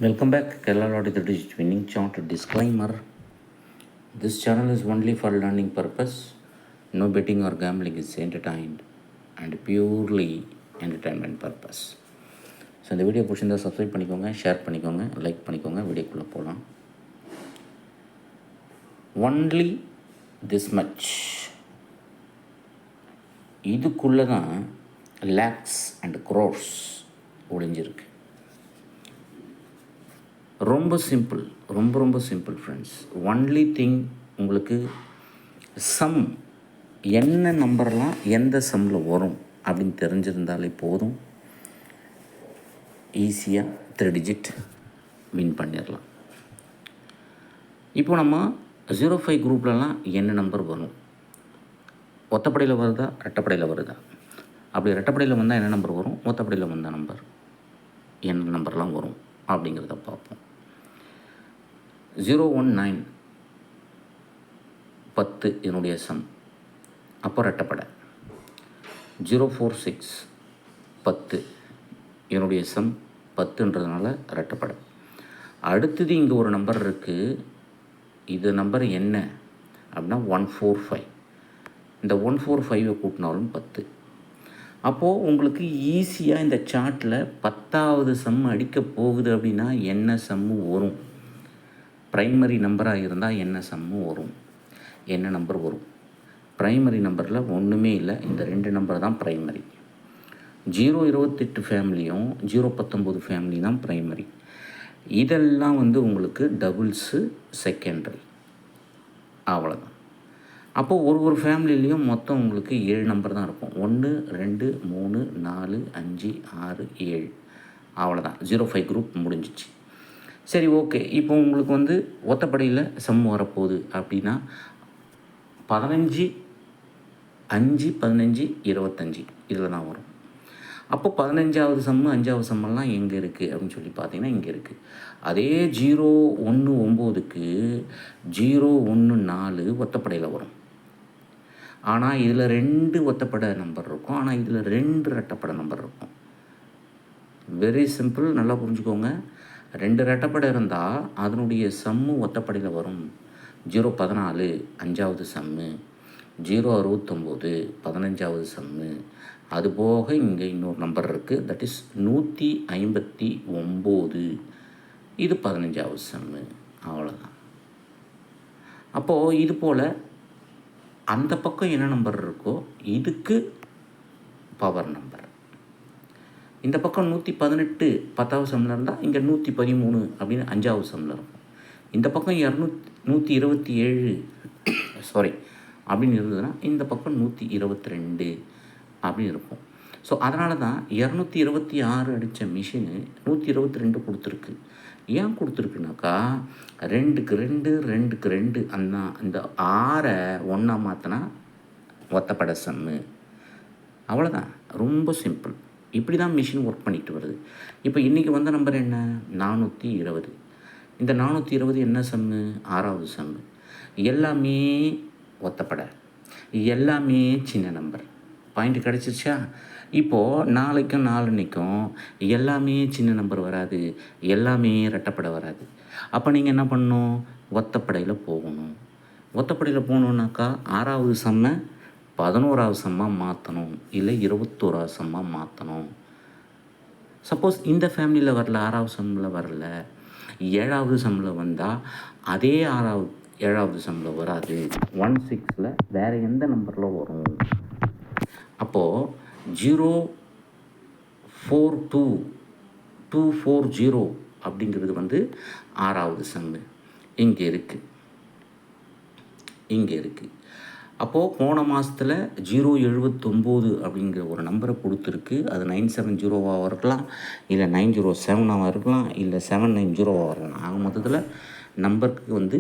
Welcome back, Kerala Lottery 30 winning chart disclaimer. This channel is only for learning purpose. No betting or gambling is entertained and purely entertainment purpose. So இந்த video பிடிச்சிருந்தால் subscribe பண்ணிக்கோங்க, share பண்ணிக்கோங்க, like பண்ணிக்கோங்க. வீடியோக்குள்ளே போகலாம். Only this much, இதுக்குள்ளே தான் lakhs and crores ஒளிஞ்சிருக்கு. ரொம்ப சிம்பிள், ரொம்ப சிம்பிள் ஃப்ரெண்ட்ஸ். ஒன்லி திங், உங்களுக்கு சம் என்ன நம்பர்லாம் எந்த சம்மில் வரும் அப்படின்னு தெரிஞ்சிருந்தாலே போதும், ஈஸியாக 3 டிஜிட் வின் பண்ணிடலாம். இப்போ நம்ம 05 குரூப்லலாம் என்ன நம்பர் வரும், ஒத்தப்படையில் வருதா ரெட்டப்படையில் வருதா, அப்படி ரெட்டப்படையில் வந்தால் என்ன நம்பர் வரும், ஒத்தப்படையில் வந்தால் நம்பர் என்ன நம்பர்லாம் வரும் அப்படிங்கிறத பார்ப்போம். 019 10 என்னுடைய சம், அப்போ ரெட்டப்படை. 046 10 என்னுடைய சம் 10ன்றதுனால ரெட்டப்படை. அடுத்தது இங்கே ஒரு நம்பர் இருக்குது, இது நம்பர் என்ன அப்படின்னா 145. இந்த 145 கூட்டினாலும் 10. அப்போது உங்களுக்கு ஈஸியாக இந்த சார்ட்டில் 10வது சம் அடிக்க போகுது அப்படின்னா என்ன சம்மு வரும், ப்ரைமரி நம்பராக இருந்தால் என்ன சம்மு வரும், என்ன நம்பர் வரும். ப்ரைமரி நம்பரில் ஒன்றுமே இல்லை, இந்த 2 நம்பர் தான் ப்ரைமரி. 028 ஃபேமிலியும் 019 ஃபேமிலி தான் ப்ரைமரி. இதெல்லாம் உங்களுக்கு டபுள்ஸு செகண்டரி, அவ்வளோதான். அப்போது ஒரு ஃபேமிலிலையும் மொத்தம் உங்களுக்கு 7 நம்பர் தான் இருக்கும். 1 2 3 4 5 6 7, அவ்வளோதான். 05 குரூப் முடிஞ்சிச்சு. சரி, ஓகே. இப்போ உங்களுக்கு ஒத்தப்படையில் சம் வரப்போகுது அப்படின்னா 15 5 15 25 இதில் தான் வரும். அப்போ 15வது சம்மு 5வது சம்மெல்லாம் எங்கே இருக்குது அப்படின்னு சொல்லி பார்த்தீங்கன்னா இங்கே இருக்குது. அதே 019க்கு 014 ஒத்தப்படையில் வரும். ஆனால் இதில் 2 ஒத்தப்படை நம்பர் இருக்கும், ஆனால் இதில் 2 ரெட்டப்படை நம்பர் இருக்கும். வெரி சிம்பிள், நல்லா புரிஞ்சுக்கோங்க. 2 ரெட்டப்படை இருந்தால் அதனுடைய சம்மு ஒத்தப்படையில் வரும். 014 5வது சம்மு, 069 15வது சம்மு. அதுபோக இங்கே இன்னொரு நம்பர் இருக்குது, தட் இஸ் 159, இது 15வது சம்மு, அவ்வளோதான். அப்போது இது போல் அந்த பக்கம் என்ன நம்பர் இருக்கோ இதுக்கு பவர் நம்பர். இந்த பக்கம் 118 10வது சம்மில் இருந்தால் இங்கே 113 அப்படின்னு 5வது சம்மில் இருக்கும். இந்த பக்கம் 127 அப்படின்னு இருந்ததுன்னா இந்த பக்கம் 122 அப்படின்னு இருக்கும். ஸோ அதனால தான் 226 அடித்த மிஷினு 122 கொடுத்துருக்கு. ஏன் கொடுத்துருக்குனாக்கா 2க்கு 2 2க்கு 2 அந்த 6 1 மாற்றினா ஒத்தப்படை சம்மு, அவ்வளோதான். ரொம்ப சிம்பிள். இப்படி தான் மிஷின் ஒர்க் பண்ணிட்டு வருது. இப்போ இன்றைக்கி வந்த நம்பர் என்ன, 420. இந்த 420 என்ன சம்மு, 6வது சம்மு. எல்லாமே ஒத்தப்படை, எல்லாமே சின்ன நம்பர். பாயிண்ட் கிடச்சிருச்சா? இப்போது நாளைக்கும் நாளன்னைக்கும் எல்லாமே சின்ன நம்பர் வராது, எல்லாமே ரெட்டப்படை வராது. அப்போ நீங்கள் என்ன பண்ணணும், ஒத்தப்படையில் போகணும். ஒத்தப்படையில் போகணுன்னாக்கா 6வது சம்மை 11வது சம்மாக மாற்றணும், இல்லை 21வது சம்மாக மாற்றணும். சப்போஸ் இந்த ஃபேமிலியில் வரல, 6வது சம்மில் வரல, 7வது சம்மில் வந்தால் அதே 7வது சம்மில் வராது, 16ல் வேறு எந்த நம்பரில் வரும். அப்போது 042 240 அப்படிங்கிறது 6வது சம்மு இங்கே இருக்குது. அப்போது போன மாதத்தில் 079 அப்படிங்கிற ஒரு நம்பரை கொடுத்துருக்கு. அது 970 இருக்கலாம், இல்லை 907 இருக்கலாம், இல்லை 790 வரலாம். ஆக மொத்தத்தில் நம்பருக்கு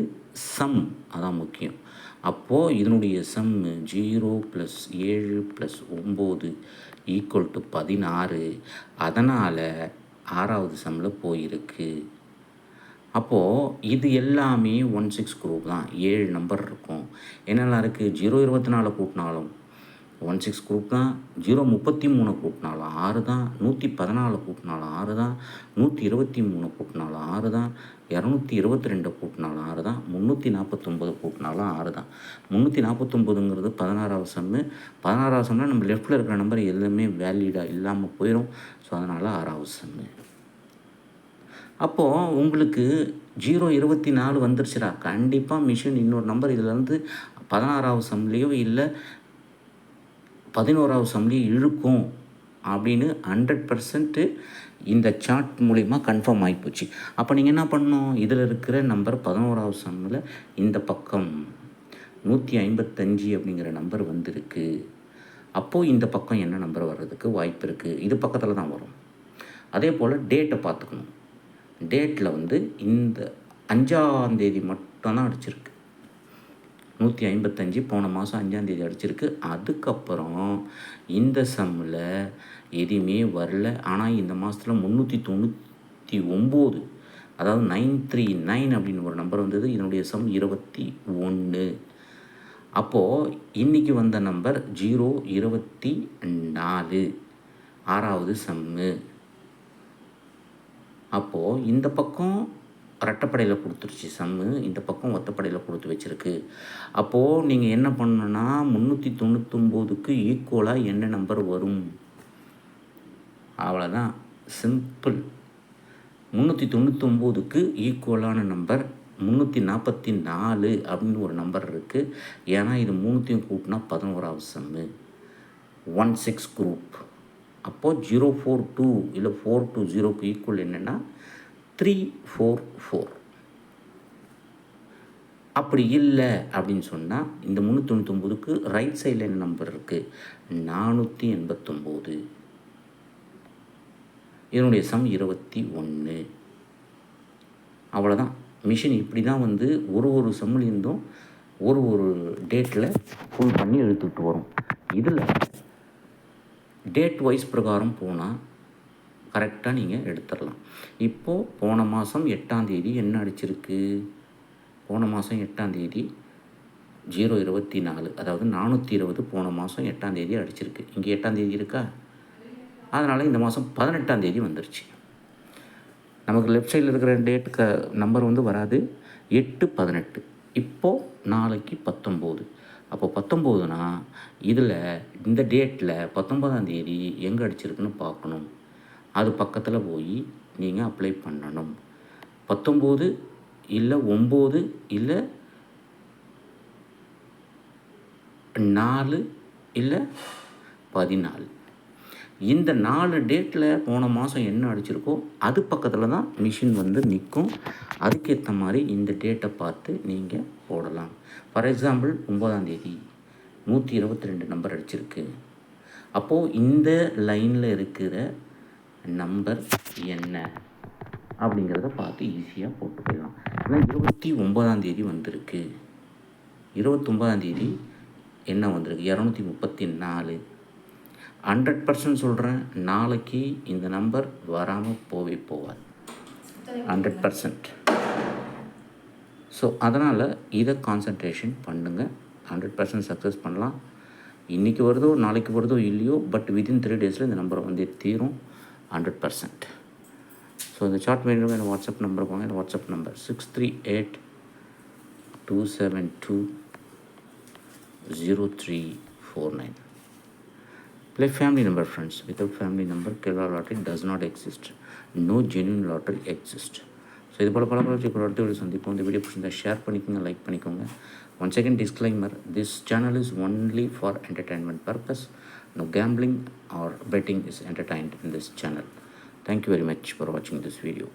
சம் அதான் முக்கியம். அப்போது இதனுடைய சம்மு 0 + 7 + 9 = 16. அதனால் 6வது சம்மில் போயிருக்கு. அப்போது இது எல்லாமே 16 குரூப் தான். 7 நம்பர் இருக்கும். என்னெல்லாம் இருக்குது, 024 கூட்டினாலும் 16 குரூப் தான். 033 கூட்டினாலும் 6 தான். 114 கூட்டினாலும் 6 தான். 123 கூட்டினாலும் 6 தான். 222 கூட்டினாலும் 6 தான். 349 கூட்டினாலும் 6 தான். 349ங்கிறது 16வது சம்மு. 16வது சம்மில் நம்ம லெஃப்ட்டில் இருக்கிற நம்பர் எல்லாமே வேலிடாக இல்லாமல் போயிடும். ஸோ அதனால் 6வது சம்மு. அப்போது உங்களுக்கு 024 வந்துருச்சுடா, கண்டிப்பாக மிஷின் இன்னொரு நம்பர் இதிலேருந்து 16வது சம்லேயோ இல்லை 11வது சம்லேயோ இழுக்கும் அப்படின்னு 100% இந்த சார்ட் மூலிமா கன்ஃபார்ம் ஆகிப்போச்சு. அப்போ நீங்கள் என்ன பண்ணணும், இதில் இருக்கிற நம்பர் 11வது சம்மில் இந்த பக்கம் 155 அப்படிங்கிற நம்பர் வந்திருக்கு. அப்போது இந்த பக்கம் என்ன நம்பர் வர்றதுக்கு வாய்ப்பு இருக்குது, இது பக்கத்தில் தான் வரும். அதே போல் டேட்டை பார்த்துக்கணும். டேட்டில் இந்த 5ஆம் தேதி மட்டும்தான் அடிச்சிருக்கு. 155 போன மாதம் 5ஆம் தேதி அடிச்சிருக்கு. அதுக்கப்புறம் இந்த சம்மில் எதுவுமே வரல. ஆனால் இந்த மாதத்தில் 399, அதாவது 939 அப்படின்னு ஒரு நம்பர் வந்தது. இதனுடைய சம் 21. அப்போது இன்றைக்கி வந்த நம்பர் 024, 6வது சம்மு. அப்போது இந்த பக்கம் ரெட்டைப்படையில் கொடுத்துருச்சு சம்மு, இந்த பக்கம் ஒத்தப்படையில் கொடுத்து வச்சுருக்கு. அப்போது நீங்கள் என்ன பண்ணணுன்னா 399க்கு ஈக்குவலாக என்ன நம்பர் வரும், அவ்வளோதான், சிம்பிள். 399க்கு ஈக்குவலான நம்பர் 344 அப்படின்னு ஒரு நம்பர் இருக்குது. ஏன்னா இது 3 கூட்டினா 11வது சம்மு, 16 குரூப். அப்போது 042 இல்லை 420க்கு ஈக்குவல் என்னென்னா 344. அப்படி இல்லை அப்படின்னு சொன்னால் இந்த 399க்கு ரைட் சைடில் என்ன நம்பர் இருக்குது, 489. இதனுடைய சம் 21. அவ்வளோதான். மிஷின் இப்படி தான் ஒரு சம்லேருந்தும் ஒரு டேட்டில் ஃபுல் பண்ணி எடுத்துக்கிட்டு வரும். இதில் டேட் வைஸ் பிரகாரம் போனால் கரெக்டாக நீங்கள் எடுத்துடலாம். இப்போது போன மாதம் 8ஆம் தேதி என்ன அடிச்சிருக்கு, போன மாதம் 8ஆம் தேதி 024, அதாவது 420 போன மாதம் 8ஆம் தேதி அடிச்சிருக்கு. இங்கே 8ஆம் தேதி இருக்கா, அதனால் இந்த மாதம் 18ஆம் தேதி வந்துருச்சு. நமக்கு லெஃப்ட் சைடில் இருக்கிற டேட்டுக்கு நம்பர் வராது. 8-18. இப்போது நாளைக்கு 19. அப்போ 19னா இதில் இந்த டேட்டில் 19ஆம் தேதி எங்கே அடிச்சிருக்குன்னு பார்க்கணும். அது பக்கத்தில் போய் நீங்கள் அப்ளை பண்ணணும். 19 இல்லை 9 இல்லை 4 இல்லை 14. இந்த 4 டேட்டில் போன மாதம் என்ன அடிச்சிருக்கோ அது பக்கத்தில் தான் மிஷின் நிற்கும். அதுக்கேற்ற மாதிரி இந்த டேட்டை பார்த்து நீங்கள் போடலாம். ஃபார் எக்ஸாம்பிள் 9ஆம் தேதி 122 நம்பர் அடிச்சிருக்கு. அப்போது இந்த லைனில் இருக்கிற நம்பர் என்ன அப்படிங்கிறத பார்த்து ஈஸியாக போட்டு போயிடலாம். ஏன்னா 29ஆம் தேதி வந்திருக்கு. 29ஆம் தேதி என்ன வந்திருக்கு, 234. 100% சொல்கிறேன், நாளைக்கு இந்த நம்பர் வராமல் போகாது 100%. ஸோ அதனால் இதை கான்சன்ட்ரேஷன் பண்ணுங்கள். 100% சக்ஸஸ் பண்ணலாம். இன்றைக்கி வருதோ நாளைக்கு வருதோ இல்லையோ, பட் வித்தின் 3 days இந்த நம்பரை தீரும் 100%. ஸோ இந்த சார்ட் வேணும் எனக்கு வாட்ஸ்அப் நம்பர் போங்க. இந்த WhatsApp number 638-272-0349. Play family number, friends. Without family number, Kerala lottery does not exist. No genuine lottery exists. So இது போல் பல அடுத்த சந்திப்போம். இந்த வீடியோ பிடிச்சிருந்தா ஷேர் பண்ணிக்கோங்க, லைக் பண்ணிக்கோங்க. Once again, disclaimer, this channel is only for entertainment purpose. No gambling or betting is entertained in this channel. Thank you very much for watching this video.